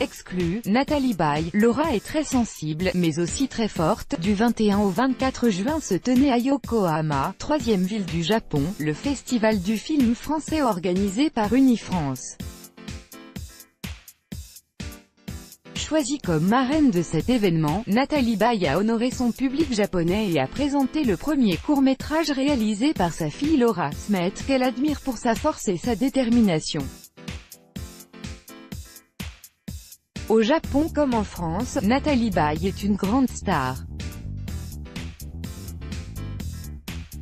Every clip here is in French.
Exclu, Nathalie Baye. Laura est très sensible, mais aussi très forte. Du 21 au 24 juin se tenait à Yokohama, 3e ville du Japon, le festival du film français organisé par Unifrance. Choisie comme marraine de cet événement, Nathalie Baye a honoré son public japonais et a présenté le premier court-métrage réalisé par sa fille Laura Smet, qu'elle admire pour sa force et sa détermination. Au Japon comme en France, Nathalie Baye est une grande star.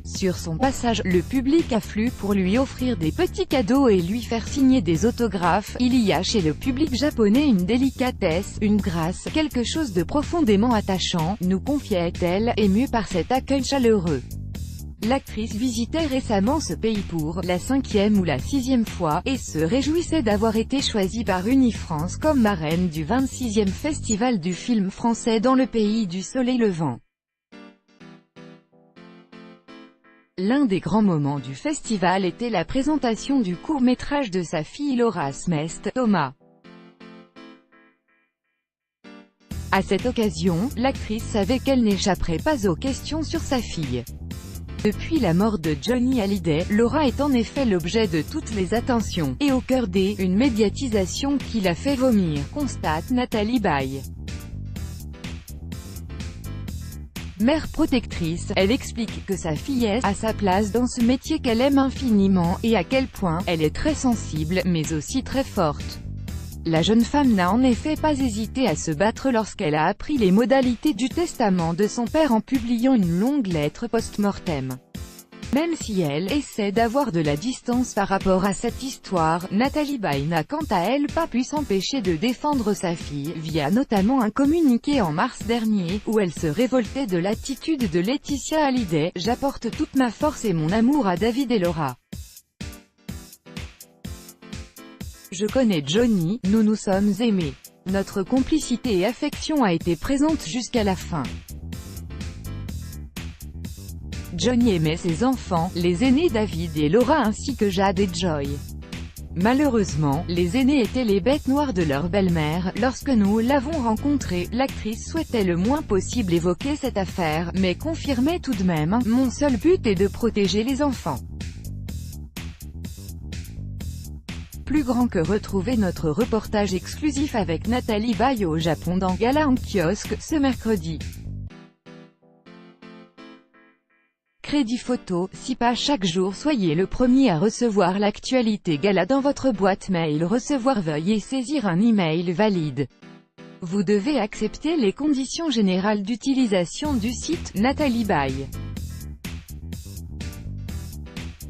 Sur son passage, le public afflue pour lui offrir des petits cadeaux et lui faire signer des autographes. Il y a chez le public japonais une délicatesse, une grâce, quelque chose de profondément attachant, nous confiait-elle, émue par cet accueil chaleureux. L'actrice visitait récemment ce pays pour la 5e ou la 6e fois, et se réjouissait d'avoir été choisie par Unifrance comme marraine du 26e Festival du film français dans le pays du soleil levant. L'un des grands moments du festival était la présentation du court-métrage de sa fille Laura Smet, Thomas. À cette occasion, l'actrice savait qu'elle n'échapperait pas aux questions sur sa fille. Depuis la mort de Johnny Hallyday, Laura est en effet l'objet de toutes les attentions, et au cœur une médiatisation qui l'a fait vomir, constate Nathalie Baye. Mère protectrice, elle explique que sa fillesse a sa place dans ce métier qu'elle aime infiniment, et à quel point elle est très sensible, mais aussi très forte. La jeune femme n'a en effet pas hésité à se battre lorsqu'elle a appris les modalités du testament de son père en publiant une longue lettre post-mortem. Même si elle essaie d'avoir de la distance par rapport à cette histoire, Nathalie Baye n'a quant à elle pas pu s'empêcher de défendre sa fille, via notamment un communiqué en mars dernier, où elle se révoltait de l'attitude de Laetitia Hallyday. « J'apporte toute ma force et mon amour à David et Laura. Je connais Johnny, nous nous sommes aimés. Notre complicité et affection a été présente jusqu'à la fin. Johnny aimait ses enfants, les aînés David et Laura ainsi que Jade et Joy. Malheureusement, les aînés étaient les bêtes noires de leur belle-mère. Lorsque nous l'avons rencontrée, l'actrice souhaitait le moins possible évoquer cette affaire, mais confirmait tout de même « Mon seul but est de protéger les enfants ». Plus grand que retrouver notre reportage exclusif avec Nathalie Baye au Japon dans Gala en kiosque, ce mercredi. Crédit photo, 6 pages chaque jour. Soyez le premier à recevoir l'actualité Gala dans votre boîte mail. Recevoir, veuillez saisir un email valide. Vous devez accepter les conditions générales d'utilisation du site. Nathalie Baye.